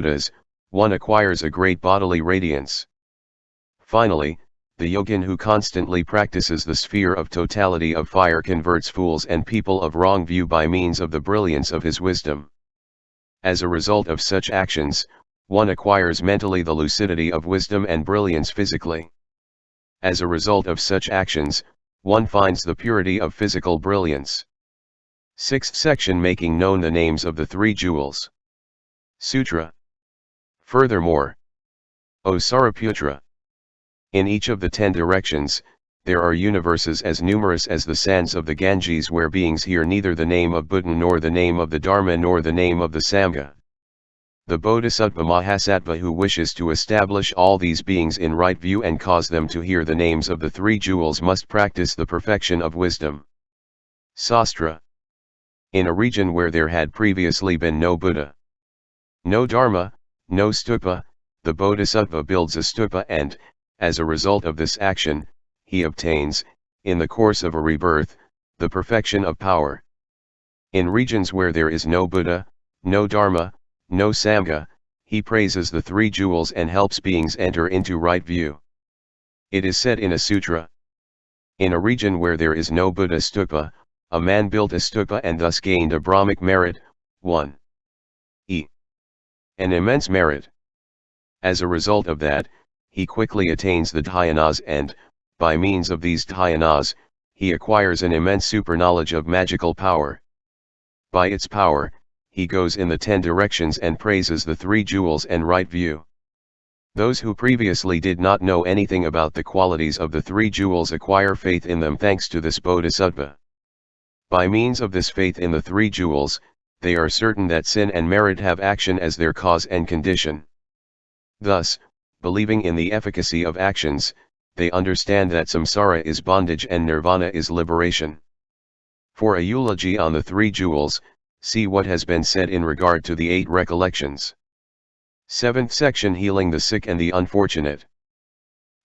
Buddhas, one acquires a great bodily radiance. Finally, the yogin who constantly practices the sphere of totality of fire converts fools and people of wrong view by means of the brilliance of his wisdom. As a result of such actions, one acquires mentally the lucidity of wisdom and brilliance physically. As a result of such actions, one finds the purity of physical brilliance. Sixth section, making known the names of the three jewels. Sutra. Furthermore, O Sariputra, in each of the 10 directions, there are universes as numerous as the sands of the Ganges where beings hear neither the name of Buddha nor the name of the Dharma nor the name of the Samgha. The bodhisattva Mahasattva who wishes to establish all these beings in right view and cause them to hear the names of the three jewels must practice the perfection of wisdom. Sastra. In a region where there had previously been no Buddha, no Dharma, no stupa, the bodhisattva builds a stupa and, as a result of this action, he obtains, in the course of a rebirth, the perfection of power. In regions where there is no Buddha, no Dharma, no Samgha, he praises the three jewels and helps beings enter into right view. It is said in a sutra, in a region where there is no Buddha stupa, a man built a stupa and thus gained a brahmic merit, 1. An immense merit. As a result of that, he quickly attains the dhyanas and, by means of these dhyanas, he acquires an immense superknowledge of magical power. By its power, he goes in the 10 directions and praises the three jewels and right view. Those who previously did not know anything about the qualities of the three jewels acquire faith in them thanks to this bodhisattva. By means of this faith in the three jewels, they are certain that sin and merit have action as their cause and condition. Thus, believing in the efficacy of actions, they understand that samsara is bondage and nirvana is liberation. For a eulogy on the three jewels, see what has been said in regard to the 8 recollections. 7th section, healing the sick and the unfortunate.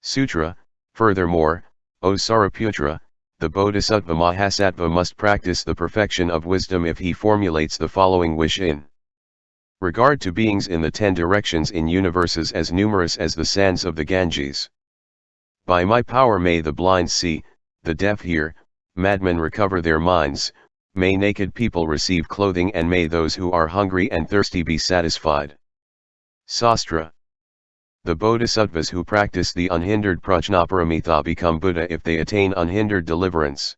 Sutra. Furthermore, O Sariputra, the bodhisattva Mahasattva must practice the perfection of wisdom if he formulates the following wish in regard to beings in the 10 directions in universes as numerous as the sands of the Ganges. By my power may the blind see, the deaf hear, madmen recover their minds, may naked people receive clothing and may those who are hungry and thirsty be satisfied. Sastra. The bodhisattvas who practice the unhindered prajnaparamita become Buddha if they attain unhindered deliverance.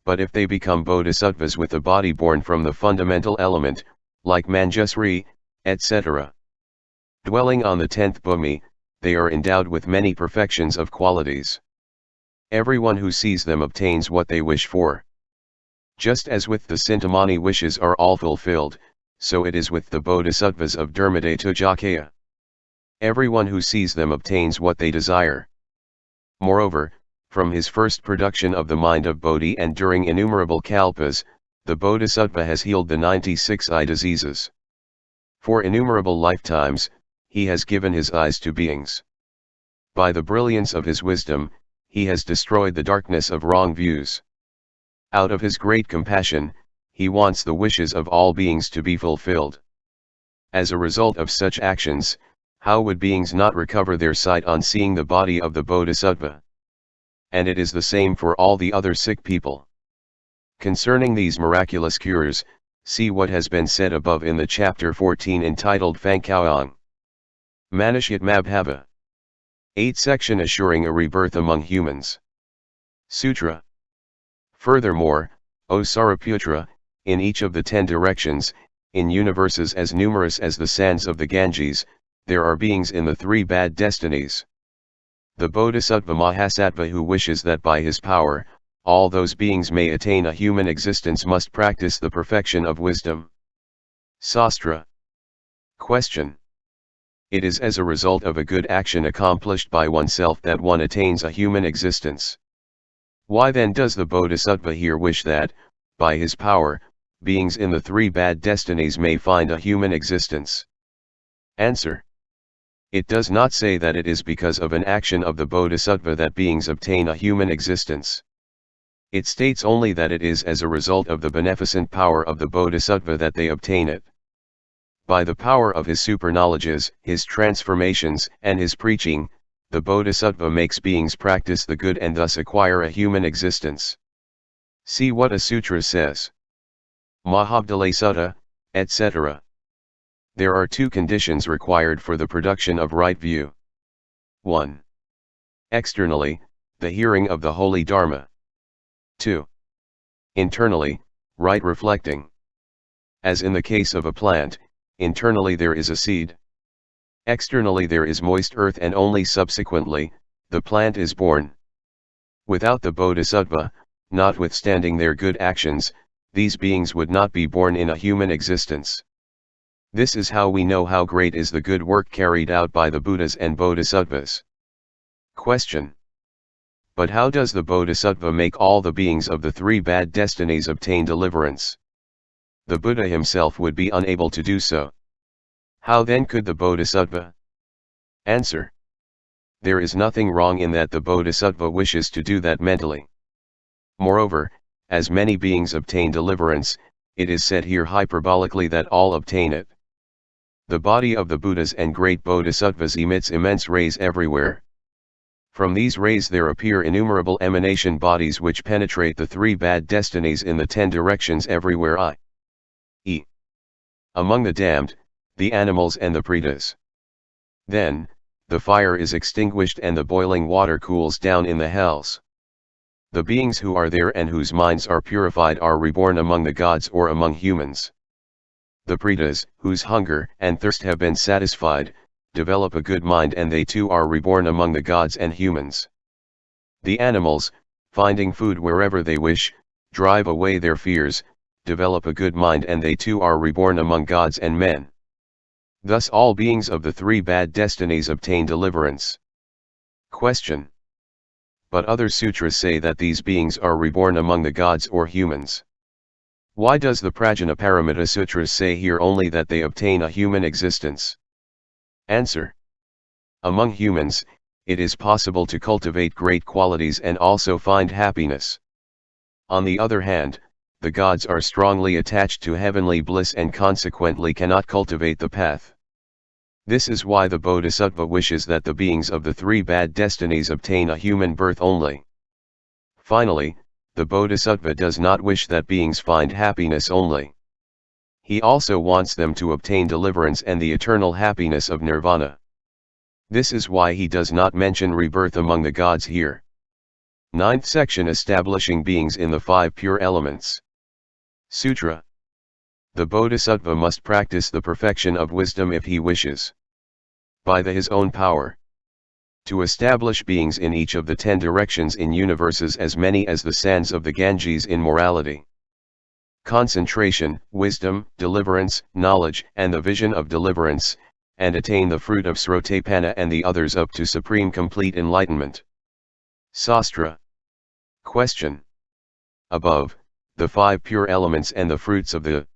But if they become bodhisattvas with a body born from the fundamental element, like Manjusri, etc., dwelling on the 10th bhumi, they are endowed with many perfections of qualities. Everyone who sees them obtains what they wish for. Just as with the Cintamani wishes are all fulfilled, so it is with the bodhisattvas of Dharmadetujjhakaya. Everyone who sees them obtains what they desire. Moreover, from his first production of the mind of Bodhi and during innumerable kalpas, the bodhisattva has healed the 96 eye diseases. For innumerable lifetimes, he has given his eyes to beings. By the brilliance of his wisdom, he has destroyed the darkness of wrong views. Out of his great compassion, he wants the wishes of all beings to be fulfilled. As a result of such actions, how would beings not recover their sight on seeing the body of the bodhisattva? And it is the same for all the other sick people. Concerning these miraculous cures, see what has been said above in the chapter 14 entitled Phangkaoang. Manushyat Mabhava. 8th section, assuring a rebirth among humans. Sutra. Furthermore, O Sariputra, in each of the 10 directions, in universes as numerous as the sands of the Ganges, there are beings in the 3 bad destinies. The bodhisattva Mahasattva who wishes that by his power, all those beings may attain a human existence must practice the perfection of wisdom. Sastra. Question. It is as a result of a good action accomplished by oneself that one attains a human existence. Why then does the bodhisattva here wish that, by his power, beings in the 3 bad destinies may find a human existence? Answer. It does not say that it is because of an action of the bodhisattva that beings obtain a human existence. It states only that it is as a result of the beneficent power of the bodhisattva that they obtain it. By the power of his superknowledges, his transformations, and his preaching, the bodhisattva makes beings practice the good and thus acquire a human existence. See what a sutra says. Mahabdale Sutta, etc. There are two conditions required for the production of right view. 1. Externally, the hearing of the holy dharma. 2. Internally, right reflecting. As in the case of a plant, internally there is a seed. Externally there is moist earth, and only subsequently, the plant is born. Without the bodhisattva, notwithstanding their good actions, these beings would not be born in a human existence. This is how we know how great is the good work carried out by the Buddhas and Bodhisattvas. Question. But how does the Bodhisattva make all the beings of the three bad destinies obtain deliverance? The Buddha himself would be unable to do so. How then could the Bodhisattva? Answer. There is nothing wrong in that the Bodhisattva wishes to do that mentally. Moreover, as many beings obtain deliverance, it is said here hyperbolically that all obtain it. The body of the Buddhas and great Bodhisattvas emits immense rays everywhere. From these rays there appear innumerable emanation bodies which penetrate the three bad destinies in the 10 directions everywhere, i.e. among the damned, the animals and the pretas. Then, the fire is extinguished and the boiling water cools down in the hells. The beings who are there and whose minds are purified are reborn among the gods or among humans. The pretas, whose hunger and thirst have been satisfied, develop a good mind and they too are reborn among the gods and humans. The animals, finding food wherever they wish, drive away their fears, develop a good mind and they too are reborn among gods and men. Thus all beings of the three bad destinies obtain deliverance. Question. But other sutras say that these beings are reborn among the gods or humans. Why does the Prajnaparamita Sutras say here only that they obtain a human existence? Answer. Among humans, it is possible to cultivate great qualities and also find happiness. On the other hand, the gods are strongly attached to heavenly bliss and consequently cannot cultivate the path. This is why the Bodhisattva wishes that the beings of the three bad destinies obtain a human birth only. Finally, the Bodhisattva does not wish that beings find happiness only. He also wants them to obtain deliverance and the eternal happiness of nirvana. This is why he does not mention rebirth among the gods here. 9th section, establishing beings in the 5 pure elements. Sutra. The Bodhisattva must practice the perfection of wisdom if he wishes, by his own power, to establish beings in each of the 10 directions in universes as many as the sands of the Ganges in morality. Concentration, wisdom, deliverance, knowledge, and the vision of deliverance, and attain the fruit of Srotapana and the others up to supreme complete enlightenment. Sastra. Question. Above, the 5 pure elements and the fruits of the